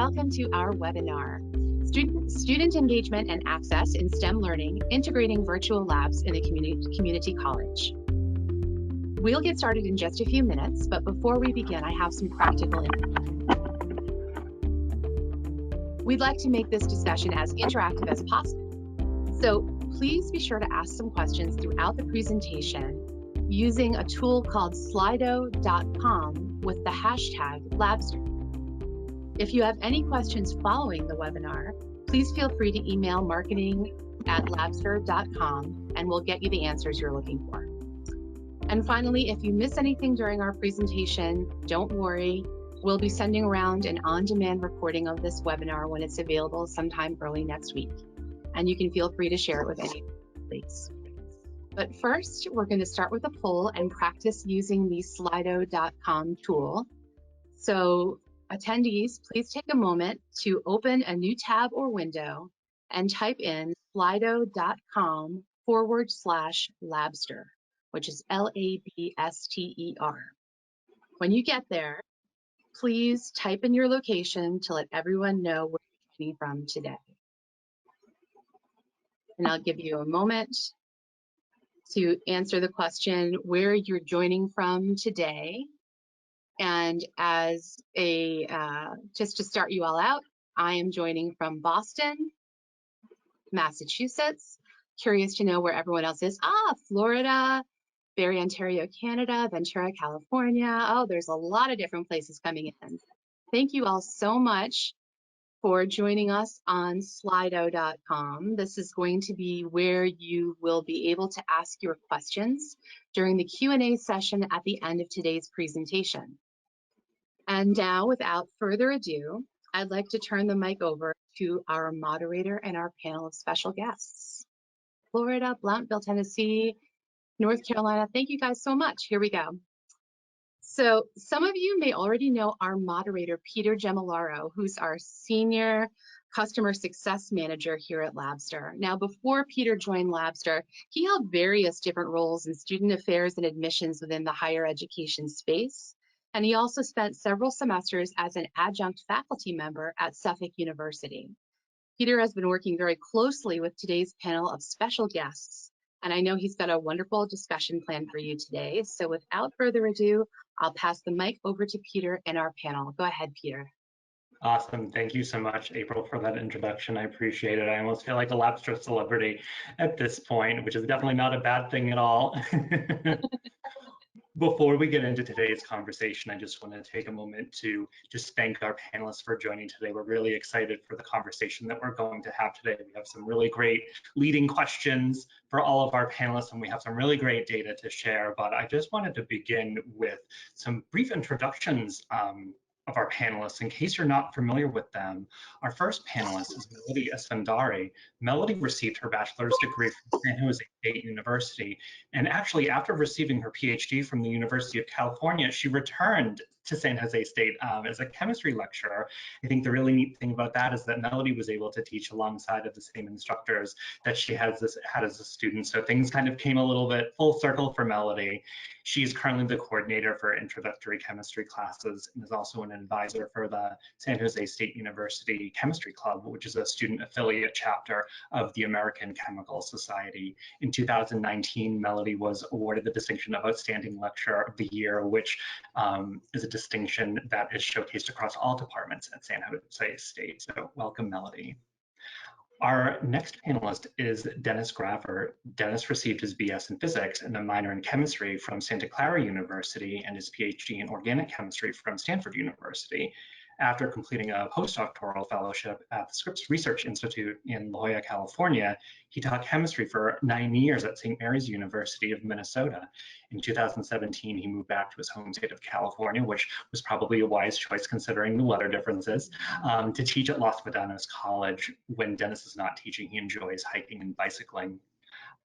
welcome to our webinar, Student Engagement and Access in STEM Learning, Integrating Virtual Labs in a Community College. We'll get started in just a few minutes, but before we begin, I have some practical information. We'd like to make this discussion as interactive as possible, so please be sure to ask some questions throughout the presentation using a tool called slido.com with the hashtag Labster. If you have any questions following the webinar, please feel free to email marketing@labster.com and we'll get you the answers you're looking for. And finally, if you miss anything during our presentation, don't worry. We'll be sending around an on-demand recording of this webinar when it's available sometime early next week. And you can feel free to share it with any colleagues. But first, we're going to start with a poll and practice using the slido.com tool. So attendees, please take a moment to open a new tab or window and type in slido.com/Labster, which is Labster. When you get there, please type in your location to let everyone know where you're joining from today. And I'll give you a moment to answer the question where you're joining from today. And as a, just to start you all out, I am joining from Boston, Massachusetts. Curious to know where everyone else is. Florida, Barrie, Ontario, Canada, Ventura, California. Oh, there's a lot of different places coming in. Thank you all so much for joining us on slido.com. This is going to be where you will be able to ask your questions during the Q&A session at the end of today's presentation. And now, without further ado, I'd like to turn the mic over to our moderator and our panel of special guests. Florida, Blountville, Tennessee, North Carolina, thank you guys so much. Here we go. So some of you may already know our moderator, Peter Gemilaro, who's our Senior Customer Success Manager here at Labster. Now, before Peter joined Labster, he held various different roles in student affairs and admissions within the higher education space. And he also spent several semesters as an adjunct faculty member at Suffolk University. Peter has been working very closely with today's panel of special guests, and I know he's got a wonderful discussion planned for you today. So without further ado, I'll pass the mic over to Peter and our panel. Go ahead, Peter. Awesome. Thank you so much, April, for that introduction. I appreciate it. I almost feel like a Labster celebrity at this point, which is definitely not a bad thing at all. Before we get into today's conversation, I just want to take a moment to just thank our panelists for joining today. We're really excited for the conversation that we're going to have today. We have some really great leading questions for all of our panelists, and we have some really great data to share. But I just wanted to begin with some brief introductions of our panelists, in case you're not familiar with them. Our first panelist is Melody Essendari. Melody received her bachelor's degree from San Jose State University, and actually after receiving her PhD from the University of California, she returned to San Jose State as a chemistry lecturer. I think the really neat thing about that is that Melody was able to teach alongside of the same instructors that she had as a student, so things kind of came a little bit full circle for Melody. She's currently the coordinator for introductory chemistry classes and is also an advisor for the San Jose State University Chemistry Club, which is a student affiliate chapter of the American Chemical Society. In 2019, Melody was awarded the distinction of Outstanding Lecturer of the Year, which is a distinction that is showcased across all departments at San Jose State. So welcome, Melody. Our next panelist is Dennis Grafer. Dennis received his BS in physics and a minor in chemistry from Santa Clara University and his PhD in organic chemistry from Stanford University. After completing a postdoctoral fellowship at the Scripps Research Institute in La Jolla, California, he taught chemistry for 9 years at St. Mary's University of Minnesota. In 2017, he moved back to his home state of California, which was probably a wise choice considering the weather differences, to teach at Los Medanos College. When Dennis is not teaching, he enjoys hiking and bicycling.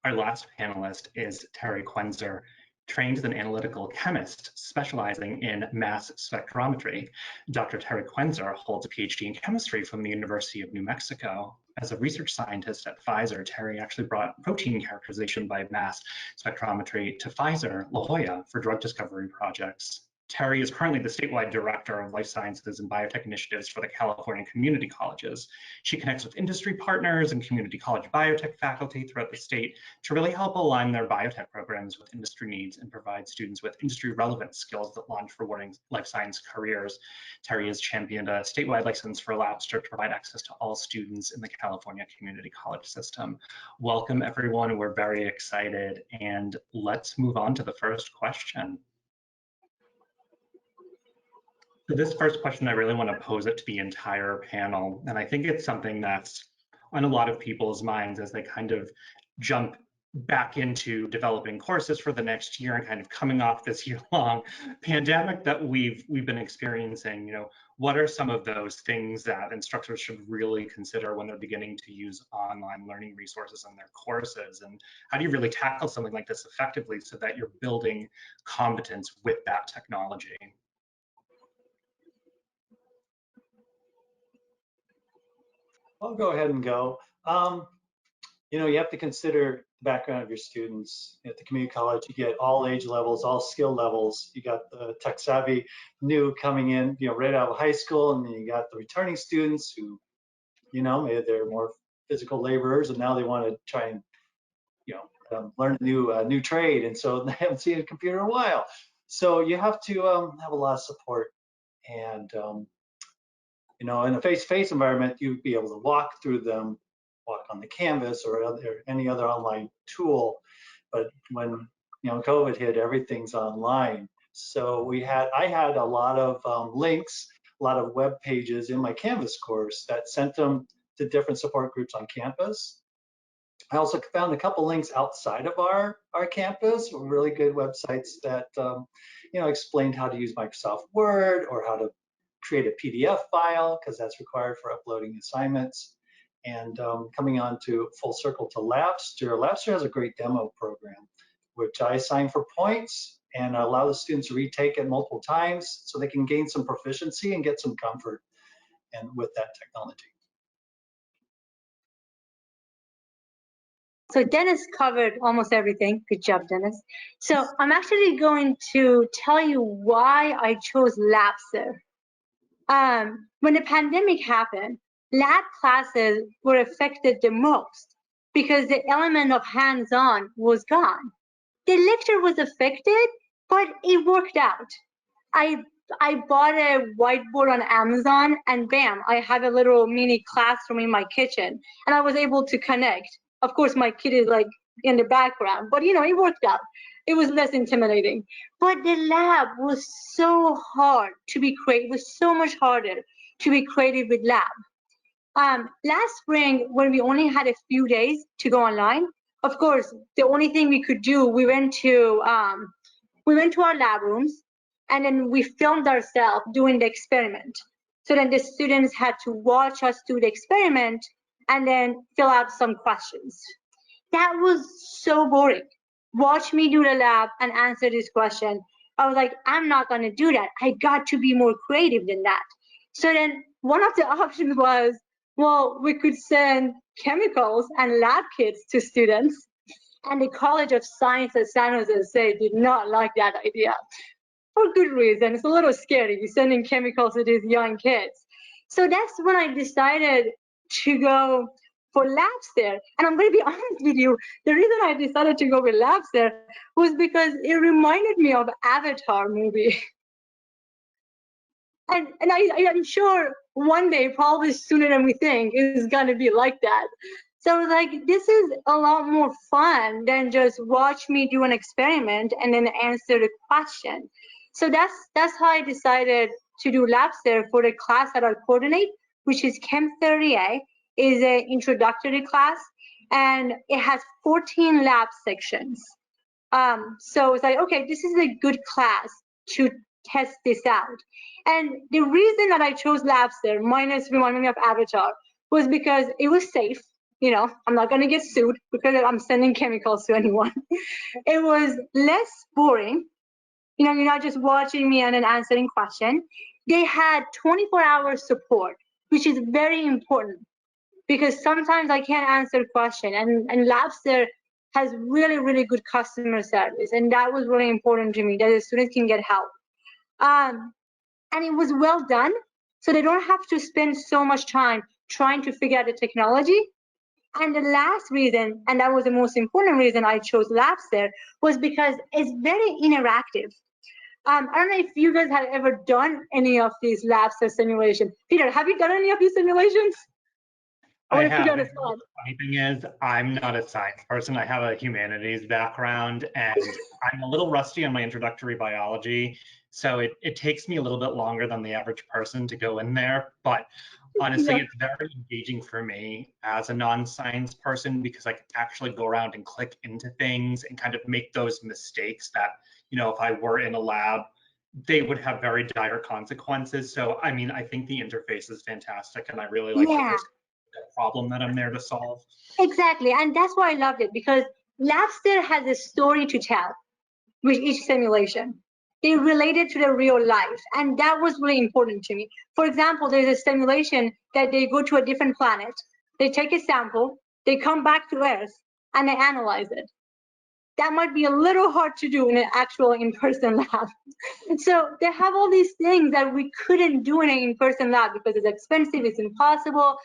Our last panelist is Terry Quenzer. Trained as an analytical chemist specializing in mass spectrometry, Dr. Terry Quenzer holds a PhD in chemistry from the University of New Mexico. As a research scientist at Pfizer, Terry actually brought protein characterization by mass spectrometry to Pfizer, La Jolla, for drug discovery projects. Terry is currently the statewide director of life sciences and biotech initiatives for the California community colleges. She connects with industry partners and community college biotech faculty throughout the state to really help align their biotech programs with industry needs and provide students with industry relevant skills that launch rewarding life science careers. Terry has championed a statewide license for Labster to provide access to all students in the California community college system. Welcome everyone, we're very excited, and let's move on to the first question. So this first question, I really want to pose it to the entire panel, and I think it's something that's on a lot of people's minds as they kind of jump back into developing courses for the next year and kind of coming off this year-long pandemic that we've been experiencing. You know, what are some of those things that instructors should really consider when they're beginning to use online learning resources in their courses? And how do you really tackle something like this effectively so that you're building competence with that technology? I'll go ahead and go. You know, you have to consider the background of your students. At the community college, you get all age levels, all skill levels. You got the tech savvy new coming in, you know, right out of high school, and then you got the returning students who, you know, maybe they're more physical laborers, and now they want to try and, you know, learn a new trade, and so they haven't seen a computer in a while. So you have to have a lot of support, and you know, in a face-to-face environment, you'd be able to walk through them, walk on the Canvas or any other online tool. But when, you know, COVID hit, everything's online. So I had a lot of links, a lot of web pages in my Canvas course that sent them to different support groups on campus. I also found a couple links outside of our campus, really good websites that, you know, explained how to use Microsoft Word or how to create a PDF file, because that's required for uploading assignments. And coming on to full circle to Labster. Labster has a great demo program, which I assign for points and allow the students to retake it multiple times so they can gain some proficiency and get some comfort and with that technology. So Dennis covered almost everything. Good job, Dennis. So I'm actually going to tell you why I chose Labster. When the pandemic happened, lab classes were affected the most because the element of hands-on was gone. The lecture was affected, but it worked out. I bought a whiteboard on Amazon, and bam, I have a little mini classroom in my kitchen, and I was able to connect. Of course, my kid is like in the background, but you know, it worked out. It was less intimidating. But the lab was so hard to be creative. It was so much harder to be creative with lab. Last spring, when we only had a few days to go online, of course, the only thing we could do, we went to our lab rooms, and then we filmed ourselves doing the experiment. So then the students had to watch us do the experiment and then fill out some questions. That was so boring. Watch me do the lab and answer this question. I was like, I'm not gonna do that. I got to be more creative than that. So then one of the options was, well, we could send chemicals and lab kits to students. And the College of Science at San Jose State did not like that idea. For good reason. It's a little scary sending chemicals to these young kids. So that's when I decided to go for Labster. And I'm going to be honest with you, the reason I decided to go with Labster was because it reminded me of Avatar movie. And I'm sure one day, probably sooner than we think, is going to be like that. So I was like, this is a lot more fun than just watch me do an experiment and then answer the question. So that's how I decided to do Labster for the class that I coordinate, which is Chem 30A, is an introductory class, and it has 14 lab sections. So it's like, okay, this is a good class to test this out. And the reason that I chose Labster, minus reminding me of Avatar, was because it was safe. You know, I'm not gonna get sued because I'm sending chemicals to anyone. It was less boring. You know, you're not just watching me and then answering questions. They had 24-hour support, which is very important because sometimes I can't answer a question, and Labster has really, really good customer service, and that was really important to me, that the students can get help. And it was well done. So they don't have to spend so much time trying to figure out the technology. And the last reason, and that was the most important reason I chose Labster, was because it's very interactive. I don't know if you guys have ever done any of these Labster simulations. Peter, have you done any of these simulations? I want to put you on have. the spot. The funny thing is, I'm not a science person. I have a humanities background, and I'm a little rusty on my introductory biology. So it takes me a little bit longer than the average person to go in there. But honestly, Yeah. it's very engaging for me as a non-science person because I can actually go around and click into things and kind of make those mistakes that, if I were in a lab, they would have very dire consequences. So, I mean, I think the interface is fantastic, and I really like the Yeah. problem that I'm there to solve. Exactly, and that's why I loved it, because Labster has a story to tell with each simulation. They related to the real life, and that was really important to me. For example, there's a simulation that they go to a different planet, they take a sample, they come back to Earth, and they analyze it. That might be a little hard to do in an actual in-person lab. So they have all these things that we couldn't do in an in-person lab because it's expensive, it's impossible,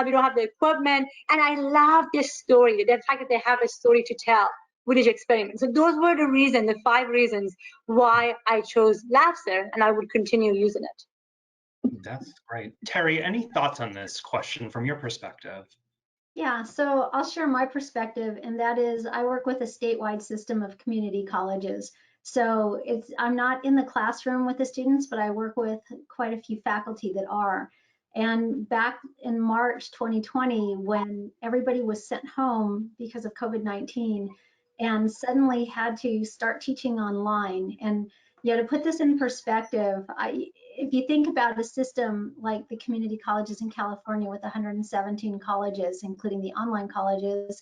we don't have the equipment. And I love this story, the fact that they have a story to tell with each experiment. So those were the 5 reasons why I chose Labster, and I would continue using it. That's great. Terry, any thoughts on this question from your perspective? Yeah, so I'll share my perspective, and that is I work with a statewide system of community colleges. So I'm not in the classroom with the students, but I work with quite a few faculty that are. And back in March 2020, when everybody was sent home because of COVID-19 and suddenly had to start teaching online, and to put this in perspective, if you think about a system like the community colleges in California with 117 colleges, including the online colleges,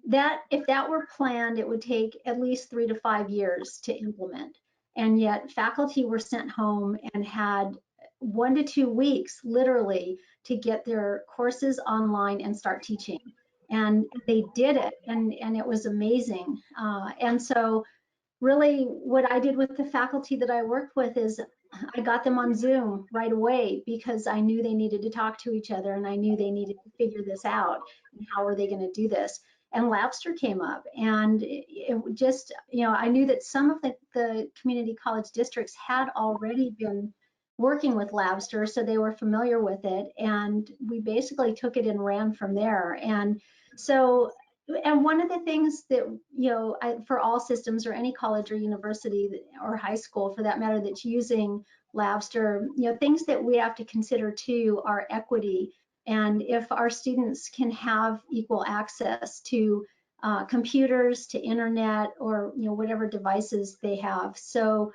that if that were planned, it would take at least 3 to 5 years to implement. And yet faculty were sent home and had 1 to 2 weeks, literally, to get their courses online and start teaching. And they did it, and it was amazing. And so really what I did with the faculty that I worked with is I got them on Zoom right away because I knew they needed to talk to each other and I knew they needed to figure this out and how are they going to do this. And Labster came up, and it just, I knew that some of the community college districts had already been working with Labster, so they were familiar with it, and we basically took it and ran from there. And so, and one of the things that, for all systems or any college or university or high school for that matter that's using Labster, things that we have to consider too are equity. And if our students can have equal access to computers, to internet, or whatever devices they have. So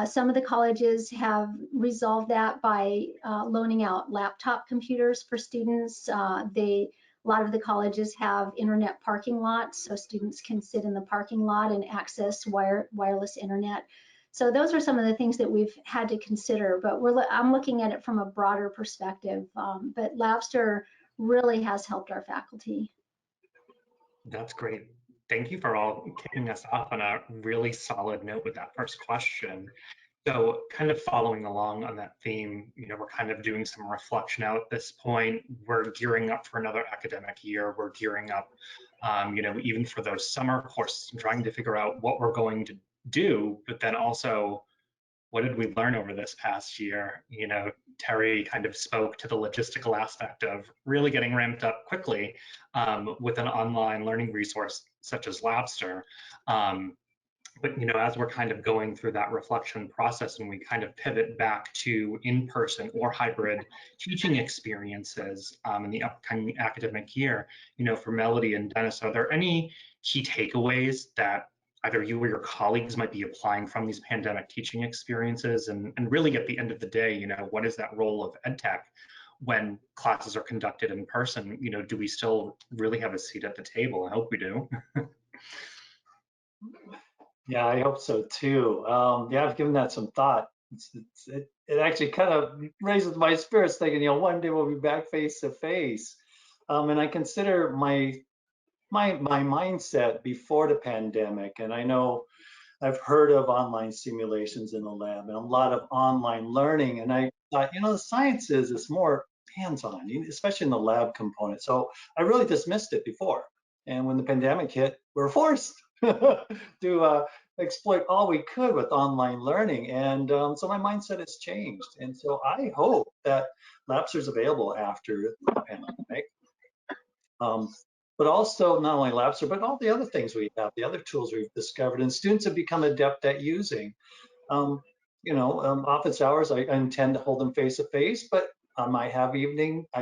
some of the colleges have resolved that by loaning out laptop computers for students. A lot of the colleges have internet parking lots, so students can sit in the parking lot and access wireless internet. So those are some of the things that we've had to consider, but I'm looking at it from a broader perspective. But Labster really has helped our faculty. That's great. Thank you for all kicking us off on a really solid note with that first question. So kind of following along on that theme, we're kind of doing some reflection now at this point. We're gearing up for another academic year. We're gearing up, even for those summer courses, trying to figure out what we're going to do, but then also, what did we learn over this past year? Terry kind of spoke to the logistical aspect of really getting ramped up quickly with an online learning resource such as Labster. But as we're kind of going through that reflection process and we kind of pivot back to in-person or hybrid teaching experiences in the upcoming academic year, for Melody and Dennis, are there any key takeaways that either you or your colleagues might be applying from these pandemic teaching experiences? And really at the end of the day, what is that role of EdTech when classes are conducted in person? Do we still really have a seat at the table? I hope we do. Yeah, I hope so too. Yeah, I've given that some thought. It actually kind of raises my spirits, thinking, one day we'll be back face to face. And I consider my mindset before the pandemic, and I know I've heard of online simulations in the lab and a lot of online learning. And I thought, the science is more hands-on, especially in the lab component. So I really dismissed it before. And when the pandemic hit, we were forced to exploit all we could with online learning. And so my mindset has changed. And so I hope that labs are available after the pandemic. But also not only labs, but all the other things we have, the other tools we've discovered, and students have become adept at using. Office hours, I intend to hold them face to face, but I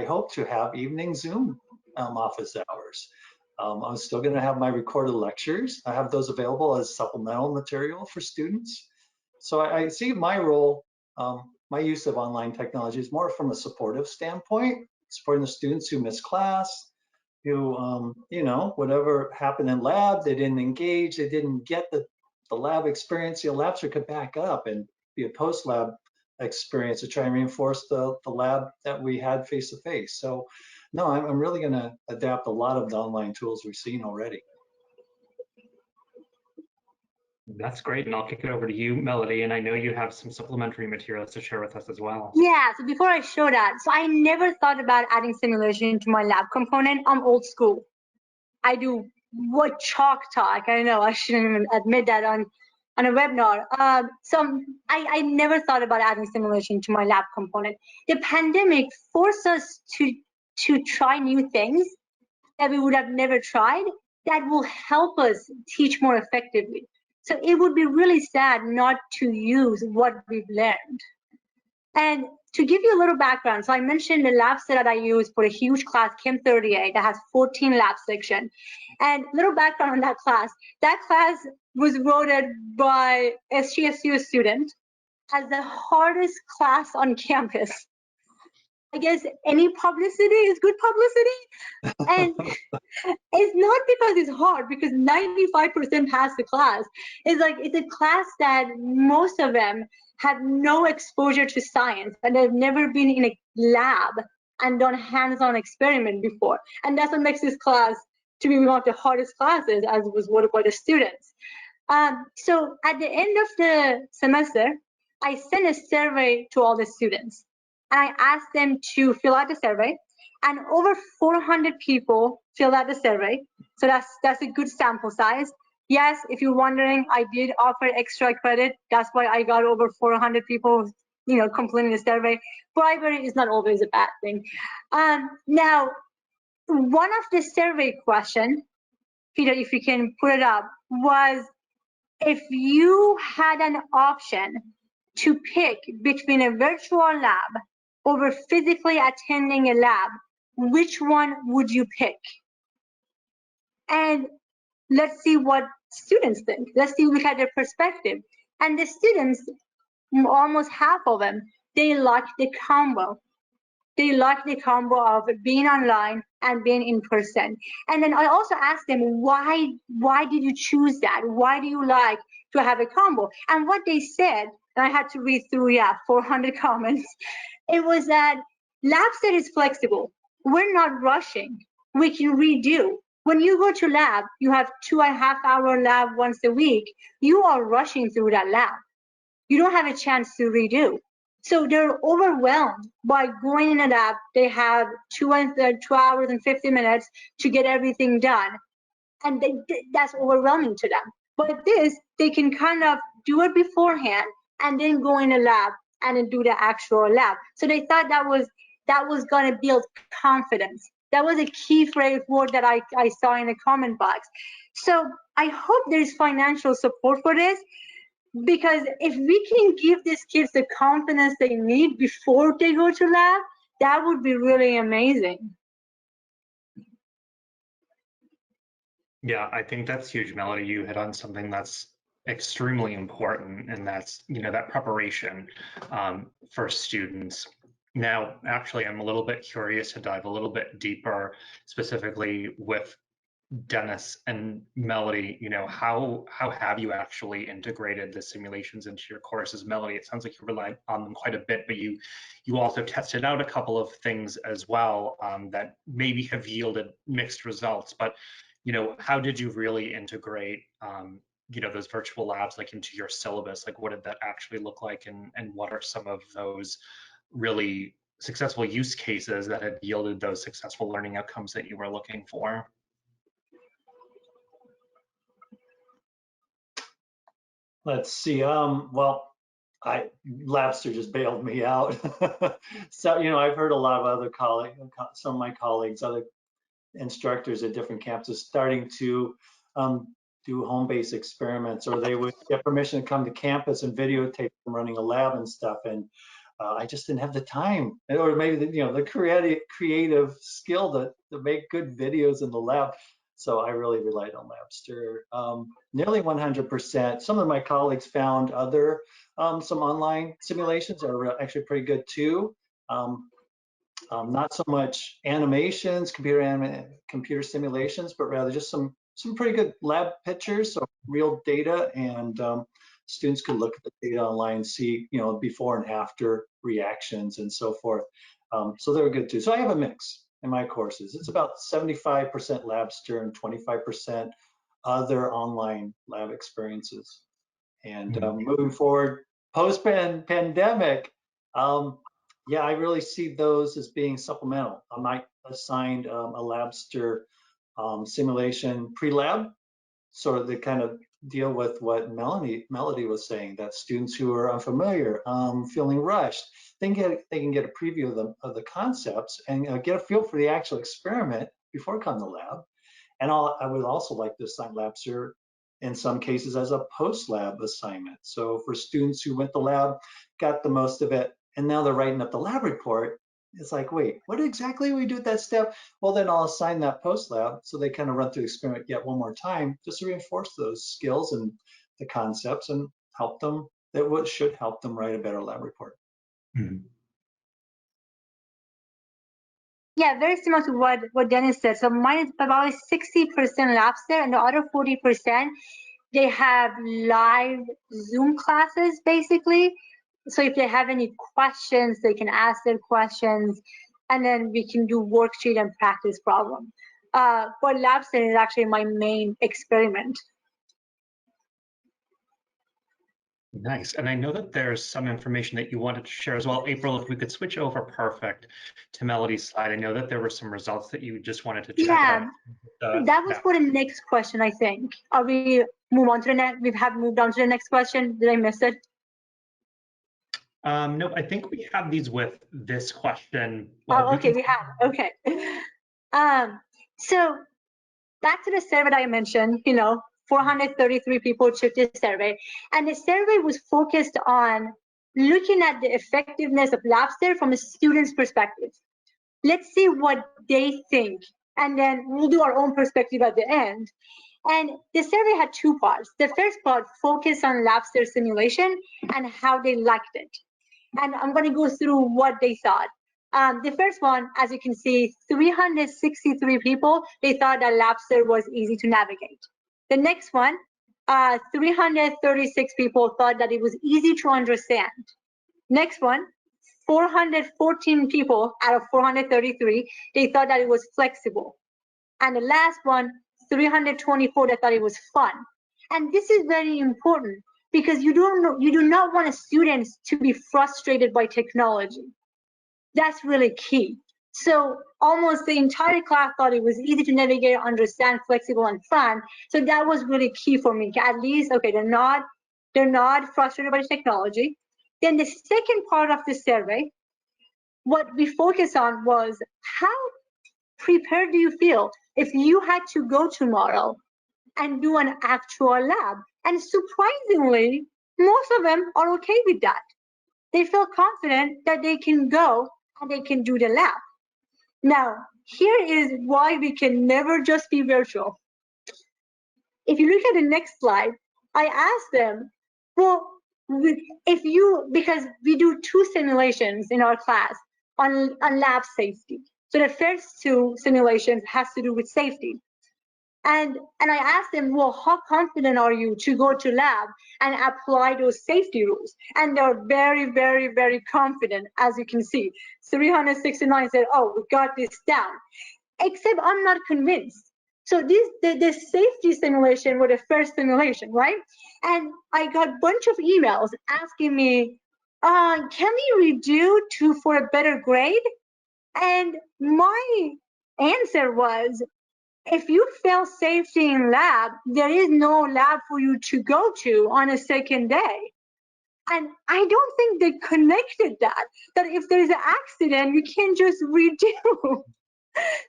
hope to have evening Zoom office hours. I'm still going to have my recorded lectures. I have those available as supplemental material for students. So I see my role, my use of online technology is more from a supportive standpoint, supporting the students who miss class, who, whatever happened in lab, they didn't engage, they didn't get the lab experience. Labs could back up and be a post-lab experience to try and reinforce the lab that we had face-to-face. So no, I'm really going to adapt a lot of the online tools we've seen already. That's great, and I'll kick it over to you, Melody, and I know you have some supplementary materials to share with us as well. Yeah, so before I show that, so I never thought about adding simulation to my lab component. I'm old school. I do what chalk talk. I know I shouldn't even admit that on a webinar. So I never thought about adding simulation to my lab component. The pandemic forced us to try new things that we would have never tried that will help us teach more effectively. So it would be really sad not to use what we've learned. And to give you a little background, so I mentioned the lab set that I use for a huge class, Chem 38, that has 14 lab sections. And little background on that class was voted by SGSU student as the hardest class on campus. I guess any publicity is good publicity. And it's not because it's hard, because 95% pass the class. It's a class that most of them have no exposure to science, and they've never been in a lab and done hands-on experiment before. And that's what makes this class to be one of the hardest classes, as was voted by the students. So at the end of the semester, I sent a survey to all the students. And I asked them to fill out the survey, and over 400 people filled out the survey. So that's a good sample size. Yes, if you're wondering, I did offer extra credit. That's why I got over 400 people, completing the survey. Bribery is not always a bad thing. Now, one of the survey questions, Peter, if you can put it up, was if you had an option to pick between a virtual lab over physically attending a lab, which one would you pick? And let's see what students think. Let's see, look at their perspective. And the students, almost half of them, they like the combo. They like the combo of being online and being in person. And then I also asked them, why did you choose that? Why do you like to have a combo? And what they said, and I had to read through, 400 comments, it was that lab set is flexible. We're not rushing. We can redo. When you go to lab, you have 2.5 hour lab once a week. You are rushing through that lab. You don't have a chance to redo. So they're overwhelmed by going in a lab. They have 2 hours and 50 minutes to get everything done. And that's overwhelming to them. But this, they can kind of do it beforehand and then go in a lab and then do the actual lab. So they thought that was going to build confidence. That was a key phrase word that I saw in the comment box. So I hope there's financial support for this, because if we can give these kids the confidence they need before they go to lab, that would be really amazing. Yeah, I think that's huge, Melody. You hit on something that's extremely important, and that's, that preparation for students. Now, actually, I'm a little bit curious to dive a little bit deeper, specifically with Dennis and Melody. How have you actually integrated the simulations into your courses? Melody, it sounds like you relied on them quite a bit, but you also tested out a couple of things as well that maybe have yielded mixed results. But how did you really integrate those virtual labs like into your syllabus? Like, what did that actually look like, and what are some of those really successful use cases that had yielded those successful learning outcomes that you were looking for? Let's see. Well, Labster just bailed me out. So, I've heard a lot of other some of my colleagues, other instructors at different campuses starting to do home-based experiments, or they would get permission to come to campus and videotape them running a lab and stuff. And I just didn't have the time, or maybe the creative skill to make good videos in the lab. So I really relied on Labster. Nearly 100%. Some of my colleagues found other some online simulations are actually pretty good too. Not so much animations, computer simulations, but rather just some pretty good lab pictures, so real data, and students could look at the data online and see, before and after reactions and so forth. So they were good too. So I have a mix in my courses. It's about 75% Labster and 25% other online lab experiences. And moving forward, post-pandemic, yeah, I really see those as being supplemental. I might assign a Labster simulation pre-lab, sort of to kind of deal with what Melody was saying, that students who are unfamiliar, feeling rushed, they can get a preview of the concepts and get a feel for the actual experiment before coming to lab. And I would also like to assign Labster in some cases as a post-lab assignment. So for students who went to lab, got the most of it, and now they're writing up the lab report, it's like, wait, what exactly do we do at that step? Well, then I'll assign that post-lab so they kind of run through the experiment yet one more time, just to reinforce those skills and the concepts and help them, that should help them write a better lab report. Mm-hmm. Yeah, very similar to what Dennis said. So mine is about 60% Labster, and the other 40%, they have live Zoom classes, basically. So if they have any questions, they can ask their questions, and then we can do worksheet and practice problem. But Labster is actually my main experiment. Nice. And I know that there's some information that you wanted to share as well. April, if we could switch over perfect to Melody's slide. I know that there were some results that you just wanted to check out. That was for the next question, I think. Are we move on to the next? We have moved on to the next question. Did I miss it? No, I think we have these with this question. Well, okay, we have. Okay. So back to the survey that I mentioned, 433 people took this survey, and the survey was focused on looking at the effectiveness of Labster from a student's perspective. Let's see what they think, and then we'll do our own perspective at the end. And the survey had two parts. The first part focused on Labster simulation and how they liked it. And I'm going to go through what they thought. The first one, as you can see, 363 people, they thought that Labster was easy to navigate. The next one, 336 people thought that it was easy to understand. Next one, 414 people out of 433, they thought that it was flexible. And the last one, 324, that thought it was fun. And this is very important because you do not want students to be frustrated by technology. That's really key. So almost the entire class thought it was easy to navigate, understand, flexible, and fun. So that was really key for me. At least, okay, they're not frustrated by technology. Then the second part of the survey, what we focused on was how prepared do you feel if you had to go tomorrow and do an actual lab? And surprisingly, most of them are okay with that. They feel confident that they can go and they can do the lab. Now, here is why we can never just be virtual. If you look at the next slide, I asked them, well, because we do 2 simulations in our class on lab safety. So the first 2 simulations has to do with safety. And I asked them, well, how confident are you to go to lab and apply those safety rules? And they're very, very, very confident, as you can see. 369 said, oh, we got this down. Except I'm not convinced. So the safety simulation was the first simulation, right? And I got a bunch of emails asking me, can we redo for a better grade? And my answer was, if you fail safety in lab, there is no lab for you to go to on a second day. And I don't think they connected that if there's an accident, you can't just redo.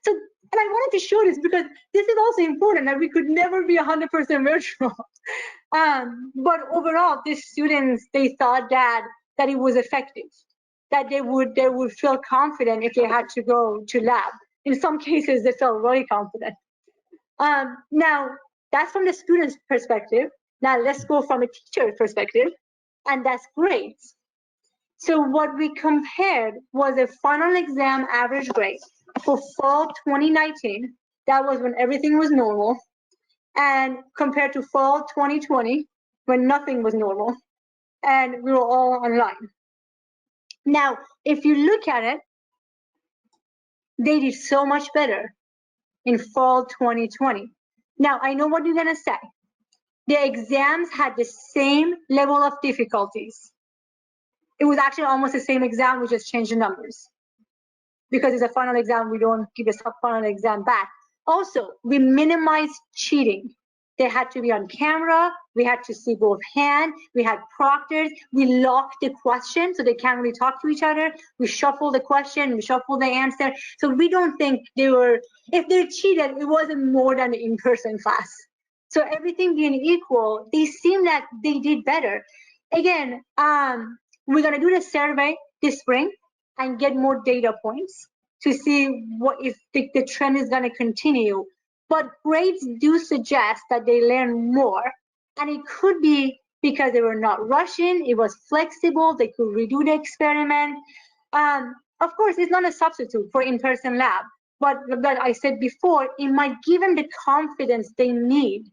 So, and I wanted to show this because this is also important, that we could never be 100% virtual. But overall, these students, they thought that it was effective, that they would feel confident if they had to go to lab. In some cases, they felt really confident. Now, that's from the student's perspective. Now, let's go from a teacher's perspective, and that's grades. So what we compared was a final exam average grade for fall 2019. That was when everything was normal. And compared to fall 2020, when nothing was normal and we were all online. Now, if you look at it, they did so much better in fall 2020. Now, I know what you're gonna say. The exams had the same level of difficulties. It was actually almost the same exam, we just changed the numbers. Because it's a final exam, we don't give a sub-final exam back. Also, we minimized cheating. They had to be on camera, we had to see both hands, we had proctors, we locked the question so they can't really talk to each other. We shuffled the question, we shuffled the answer. So we don't think they were, if they cheated, it wasn't more than the in-person class. So everything being equal, they seem that they did better. Again, we're gonna do the survey this spring and get more data points to see what if the trend is gonna continue. But grades do suggest that they learn more, and it could be because they were not rushing, it was flexible, they could redo the experiment. Of course, it's not a substitute for in-person lab, but like I said before, it might give them the confidence they need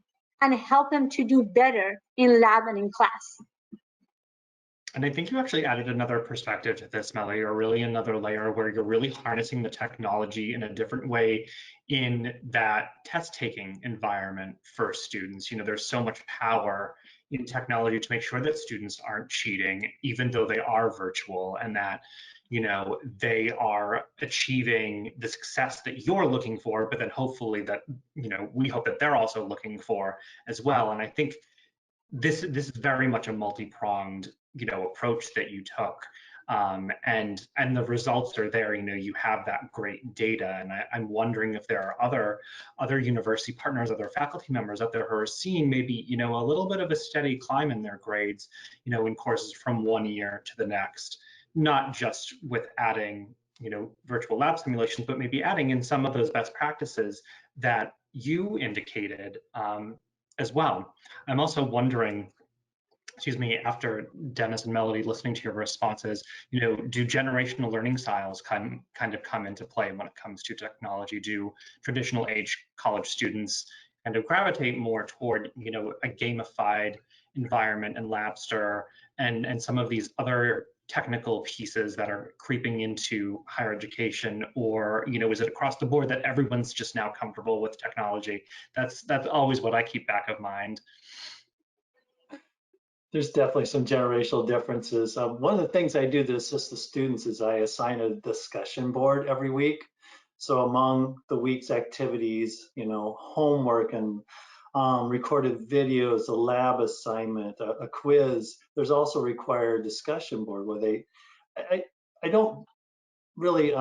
and help them to do better in lab and in class. And I think you actually added another perspective to this, Melody, or really another layer where you're really harnessing the technology in a different way in that test-taking environment for students. You know, there's so much power in technology to make sure that students aren't cheating, even though they are virtual, and that, you know, they are achieving the success that you're looking for, but then hopefully that, you know, we hope that they're also looking for as well. And I think this is very much a multi-pronged, you know, approach that you took, and the results are there. You know, you have that great data, and I'm wondering if there are other university partners, other faculty members out there who are seeing maybe, you know, a little bit of a steady climb in their grades, you know, in courses from one year to the next, not just with adding, you know, virtual lab simulations, but maybe adding in some of those best practices that you indicated as well. I'm also wondering, excuse me, after Dennis and Melody, listening to your responses, you know, do generational learning styles kind of come into play when it comes to technology? Do traditional age college students kind of gravitate more toward, you know, a gamified environment and Labster and some of these other technical pieces that are creeping into higher education? Or, you know, is it across the board that everyone's just now comfortable with technology? That's always what I keep back of mind. There's definitely some generational differences. One of the things I do to assist the students is I assign a discussion board every week. So among the week's activities, you know, homework and recorded videos, a lab assignment, a quiz, there's also a required discussion board where I don't really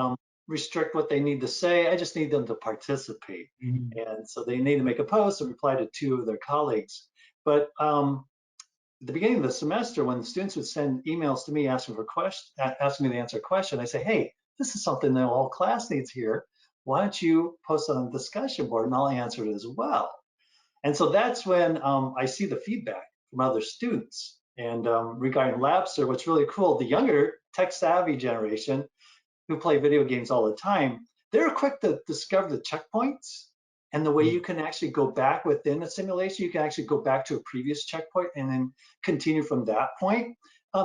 restrict what they need to say. I just need them to participate. Mm-hmm. And so they need to make a post and reply to 2 of their colleagues. But at the beginning of the semester, when the students would send emails to me asking me to answer a question, I say, hey, this is something that all class needs here. Why don't you post it on the discussion board and I'll answer it as well. And so that's when I see the feedback from other students. And regarding Labster, what's really cool, the younger tech-savvy generation who play video games all the time, they're quick to discover the checkpoints. And the way you can actually go back within a simulation, you can actually go back to a previous checkpoint and then continue from that point,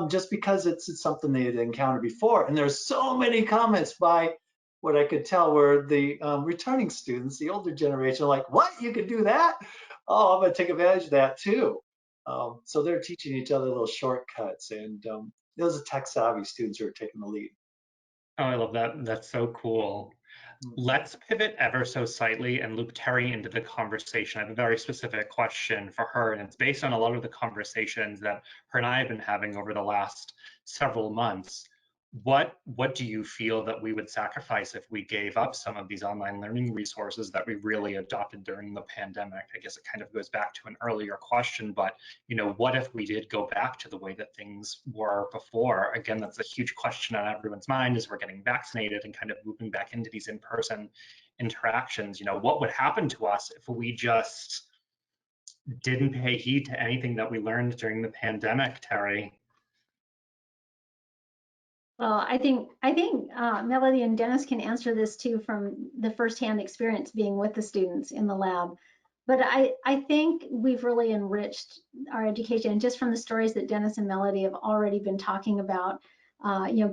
just because it's something they had encountered before. And there's so many comments by what I could tell were the returning students, the older generation, are like, what, you can do that? Oh, I'm gonna take advantage of that too. So they're teaching each other little shortcuts, and those are tech savvy students who are taking the lead. Oh, I love that. That's so cool. Let's pivot ever so slightly and loop Terry into the conversation. I have a very specific question for her, and it's based on a lot of the conversations that her and I have been having over the last several months. What do you feel that we would sacrifice if we gave up some of these online learning resources that we really adopted during the pandemic? I guess it kind of goes back to an earlier question, but what if we did go back to the way that things were before? Again, that's a huge question on everyone's mind as we're getting vaccinated and kind of moving back into these in-person interactions. What would happen to us if we just didn't pay heed to anything that we learned during the pandemic, Terry? Well, I think Melody and Dennis can answer this too from the firsthand experience being with the students in the lab. But I think we've really enriched our education just from the stories that Dennis and Melody have already been talking about.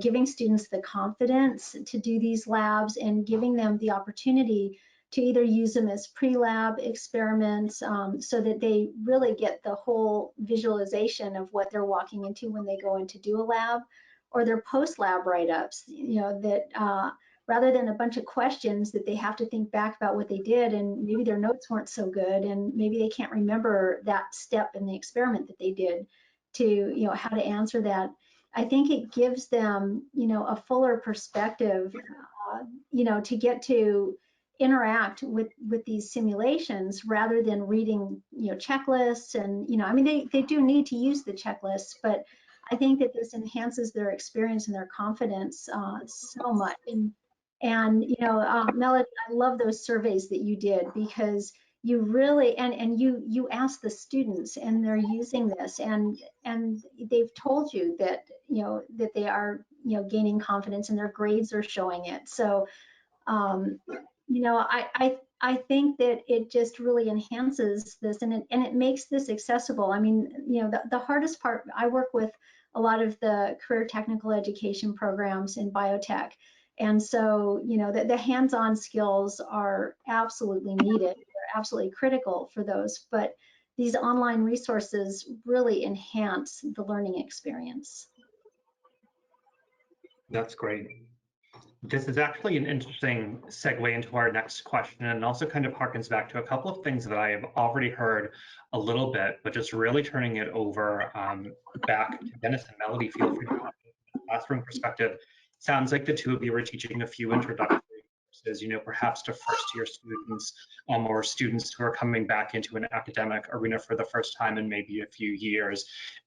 Giving students the confidence to do these labs and giving them the opportunity to either use them as pre-lab experiments so that they really get the whole visualization of what they're walking into when they go in to do a lab, or their post-lab write-ups, that rather than a bunch of questions that they have to think back about what they did, and maybe their notes weren't so good, and maybe they can't remember that step in the experiment that they did to, how to answer that. I think it gives them, a fuller perspective, to get to interact with these simulations rather than reading, checklists. And, I mean, they do need to use the checklists, but I think that this enhances their experience and their confidence so much. And Melody, I love those surveys that you did, because you really and you asked the students, and they're using this, and they've told you that that they are gaining confidence, and their grades are showing it. So I think that it just really enhances this, and it makes this accessible. I mean, the hardest part, I work with a lot of the career technical education programs in biotech. And so, the hands-on skills are absolutely needed. They're absolutely critical for those, but these online resources really enhance the learning experience. That's great. This is actually an interesting segue into our next question, and also kind of harkens back to a couple of things that I have already heard a little bit, but just really turning it over back to Dennis and Melody. Feel free to comment from the classroom perspective. Sounds like the two of you were teaching a few introductory courses, perhaps to first-year students or students who are coming back into an academic arena for the first time in maybe a few years.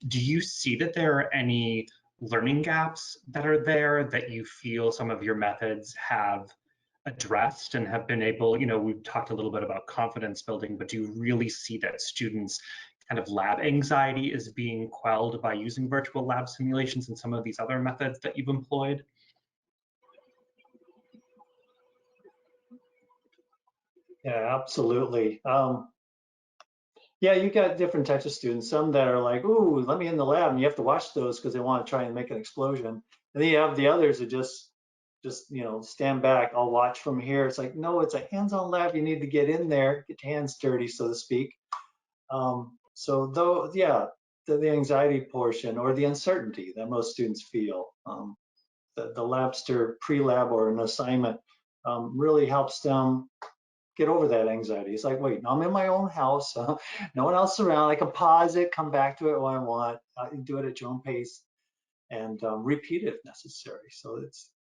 Do you see that there are any learning gaps that are there that you feel some of your methods have addressed and have been able, we've talked a little bit about confidence building, but do you really see that students' kind of lab anxiety is being quelled by using virtual lab simulations and some of these other methods that you've employed? Yeah, absolutely. Yeah, you got different types of students. Some that are like, "Ooh, let me in the lab," and you have to watch those because they want to try and make an explosion. And then you have the others that just stand back. I'll watch from here. It's like, no, it's a hands-on lab. You need to get in there, get your hands dirty, so to speak. So though, yeah, the anxiety portion or the uncertainty that most students feel, the Labster pre-lab or an assignment really helps them get over that anxiety. It's like, wait, I'm in my own house, no one else around. I can pause it, come back to it when I want, do it at your own pace, and repeat it if necessary. So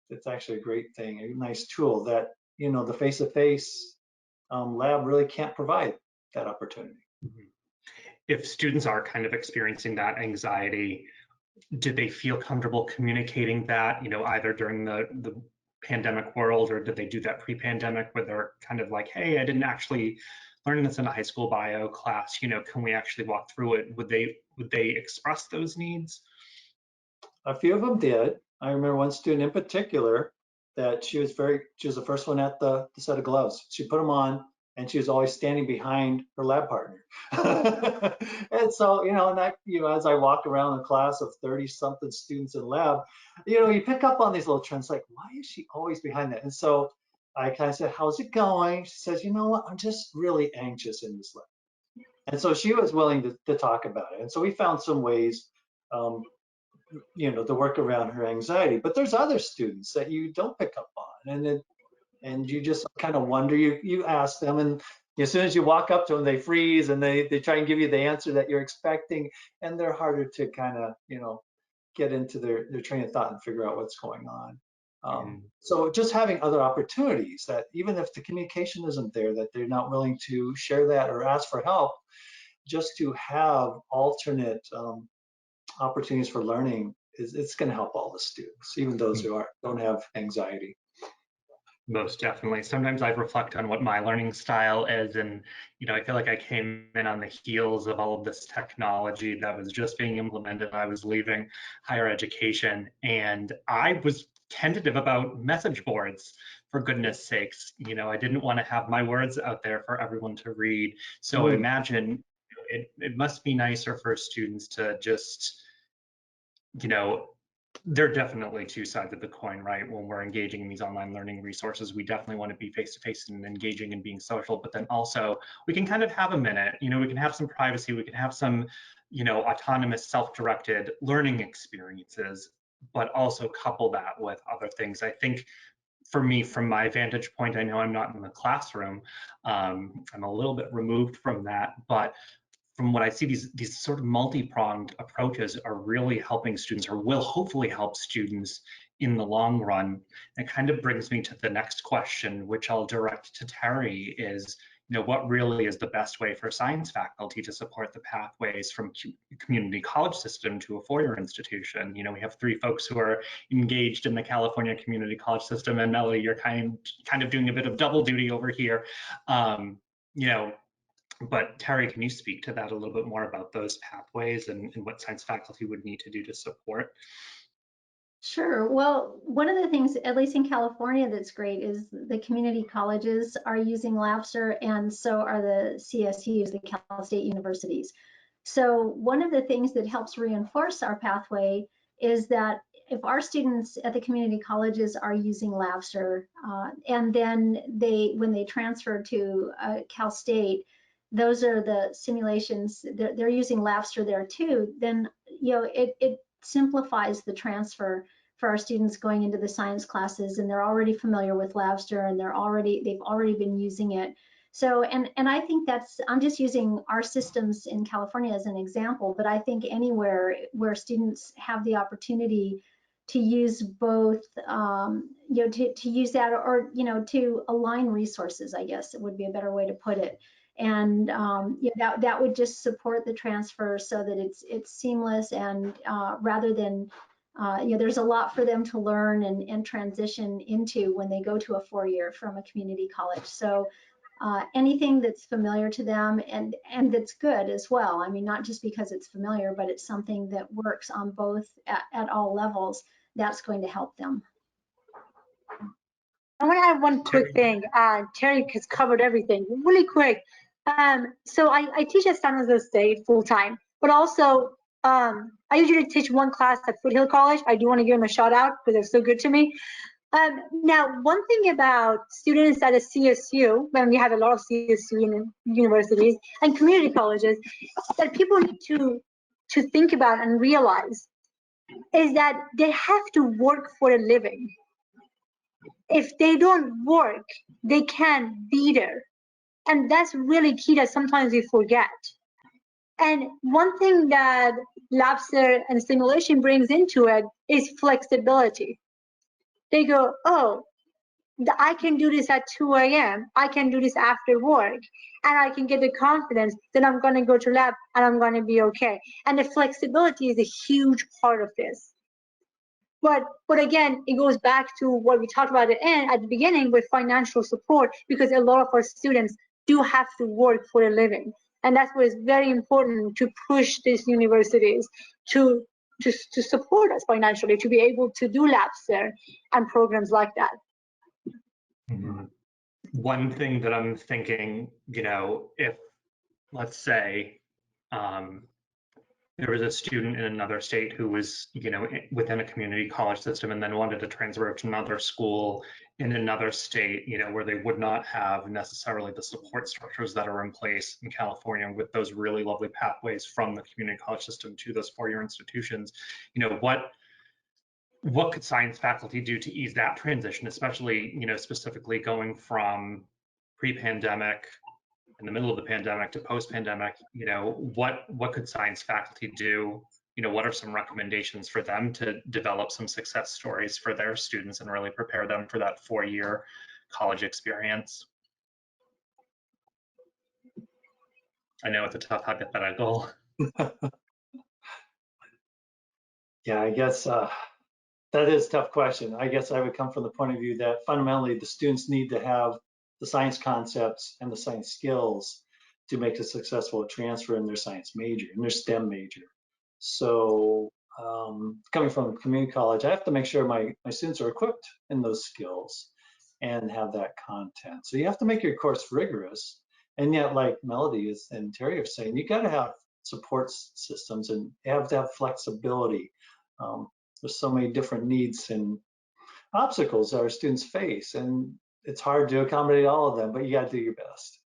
it's actually a great thing, a nice tool that the face-to-face lab really can't provide that opportunity. If students are kind of experiencing that anxiety, do they feel comfortable communicating that, either during the pandemic world, or did they do that pre-pandemic where they're kind of like, hey, I didn't actually learn this in a high school bio class, can we actually walk through it? Would they express those needs? A few of them did. I remember one student in particular that she was the first one at the set of gloves. She put them on and she was always standing behind her lab partner. And so, as I walk around the class of 30-something students in lab, you pick up on these little trends, like, why is she always behind that? And so I kind of said, how's it going? She says, you know what, I'm just really anxious in this lab. And so she was willing to talk about it. And so we found some ways, to work around her anxiety. But there's other students that you don't pick up on, and you just kind of wonder. You ask them, and as soon as you walk up to them, they freeze and they try and give you the answer that you're expecting, and they're harder to kind of get into their train of thought and figure out what's going on. So just having other opportunities, that even if the communication isn't there, that they're not willing to share that or ask for help, just to have alternate opportunities for learning, it's going to help all the students, even those who don't have anxiety. Most definitely. Sometimes I reflect on what my learning style is, and I feel like I came in on the heels of all of this technology that was just being implemented. I was leaving higher education, and I was tentative about message boards, for goodness sakes. I didn't want to have my words out there for everyone to read. So imagine it must be nicer for students to just, there are definitely two sides of the coin, right? When we're engaging in these online learning resources, we definitely want to be face-to-face and engaging and being social, but then also we can kind of have a minute, we can have some privacy, we can have some, autonomous, self-directed learning experiences, but also couple that with other things. I think for me, from my vantage point, I know I'm not in the classroom. I'm a little bit removed from that, but from what I see, these sort of multi-pronged approaches are really helping students, or will hopefully help students in the long run. And it kind of brings me to the next question, which I'll direct to Terry, is what really is the best way for science faculty to support the pathways from community college system to a four-year institution? We have three folks who are engaged in the California community college system, and Melody, you're kind of doing a bit of double duty over here. But Terry, can you speak to that a little bit more about those pathways and what science faculty would need to do to support? Sure. Well, one of the things, at least in California, that's great is the community colleges are using Labster, and so are the CSUs, the Cal State universities. So one of the things that helps reinforce our pathway is that if our students at the community colleges are using Labster, and then when they transfer to Cal State, those are the simulations, they're using Labster there too, then it simplifies the transfer for our students going into the science classes, and they're already familiar with Labster, and they've already been using it. So, and I think I'm just using our systems in California as an example, but I think anywhere where students have the opportunity to use both, to use that, or to align resources, I guess it would be a better way to put it. And that would just support the transfer so that it's seamless, and rather than there's a lot for them to learn and transition into when they go to a four-year from a community college. So anything that's familiar to them and that's good as well. I mean, not just because it's familiar, but it's something that works on both at all levels, that's going to help them. I want to add one quick thing. Terry has covered everything really quick. So I teach at San Jose State full time, but also I usually teach one class at Foothill College. I do want to give them a shout out because they're so good to me. Now, one thing about students at a CSU, when we have a lot of CSU universities and community colleges, that people need to think about and realize is that they have to work for a living. If they don't work, they can't be there. And that's really key that sometimes we forget. And one thing that Labster and simulation brings into it is flexibility. They go, oh, I can do this at 2 a.m. I can do this after work, and I can get the confidence that I'm going to go to lab and I'm going to be okay. And the flexibility is a huge part of this. But again, it goes back to what we talked about at the beginning with financial support, because a lot of our students do have to work for a living. And that's what is very important to push these universities to support us financially, to be able to do labs there and programs like that. Mm-hmm. One thing that I'm thinking, if, let's say, there was a student in another state who was, within a community college system and then wanted to transfer to another school in another state, where they would not have necessarily the support structures that are in place in California with those really lovely pathways from the community college system to those four-year institutions. What could science faculty do to ease that transition, especially, specifically going from pre-pandemic, in the middle of the pandemic, to post-pandemic? What could science faculty do? What are some recommendations for them to develop some success stories for their students and really prepare them for that four-year college experience? I know it's a tough hypothetical. Yeah, I guess that is a tough question. I guess I would come from the point of view that fundamentally the students need to have the science concepts and the science skills to make a successful transfer in their science major, in their STEM major. So coming from community college, I have to make sure my students are equipped in those skills and have that content. So you have to make your course rigorous. And yet, like Melody and Terry are saying, you got to have support systems and you have to have flexibility. There's so many different needs and obstacles that our students face, and it's hard to accommodate all of them, but you got to do your best.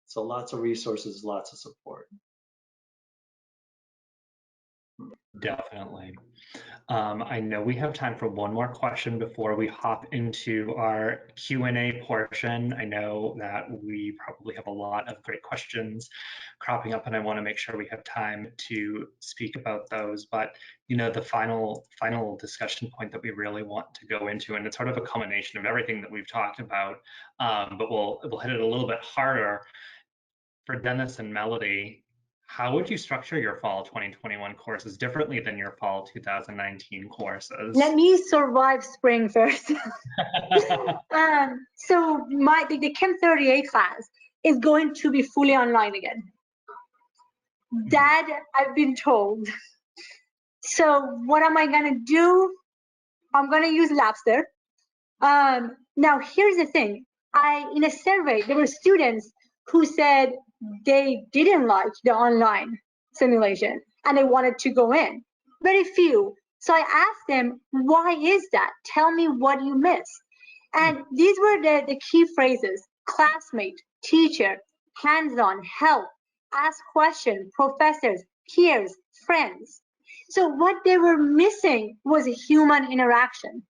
So lots of resources, lots of support. Definitely. I know we have time for one more question before we hop into our Q&A portion. I know that we probably have a lot of great questions cropping up, and I want to make sure we have time to speak about those. But the final discussion point that we really want to go into, and it's sort of a culmination of everything that we've talked about, but we'll hit it a little bit harder. For Dennis and Melody, how would you structure your fall 2021 courses differently than your fall 2019 courses? Let me survive spring first. So the Chem 38 class is going to be fully online again. That I've been told. So what am I gonna do? I'm gonna use Labster. Now here's the thing. In a survey, there were students who said they didn't like the online simulation and they wanted to go in. Very few. So I asked them, why is that? Tell me what you missed. And these were the key phrases: classmate, teacher, hands-on, help, ask questions, professors, peers, friends. So what they were missing was a human interaction.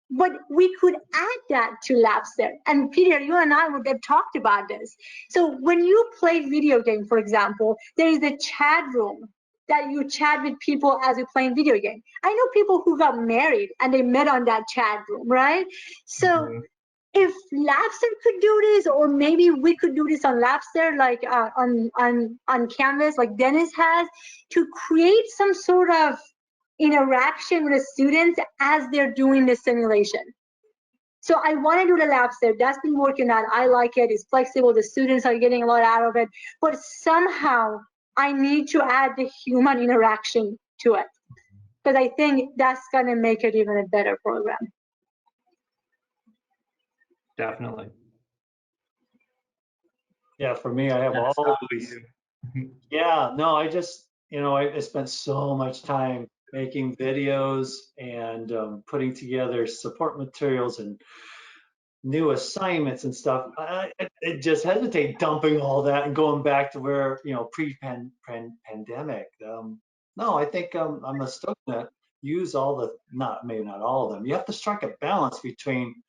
But we could add that to Labster. And Peter, you and I would have talked about this. So when you play video game, for example, there is a chat room that you chat with people as you're playing video game. I know people who got married and they met on that chat room, right? So if Labster could do this, or maybe we could do this on Labster, like on Canvas, like Dennis has, to create some sort of interaction with the students as they're doing the simulation. So I want to do the Labster. That's been working out. I like it. It's flexible. The students are getting a lot out of it. But somehow I need to add the human interaction to it, because I think that's going to make it even a better program. Definitely. Yeah, for me, I have all these. Yeah, no, I just, I spent so much time making videos and putting together support materials and new assignments and stuff. I just hesitate dumping all that and going back to where, pre-pandemic. No, I think I'm still gonna use maybe not all of them. You have to strike a balance between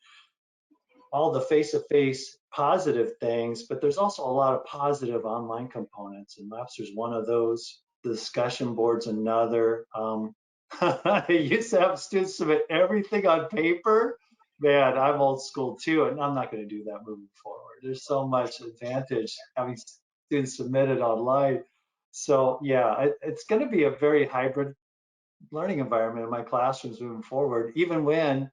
all the face-to-face positive things, but there's also a lot of positive online components, and Labster's one of those. The discussion board's another. I used to have students submit everything on paper. Man, I'm old school too, and I'm not going to do that moving forward. There's so much advantage having students submit it online. So yeah, it's going to be a very hybrid learning environment in my classrooms moving forward, even when,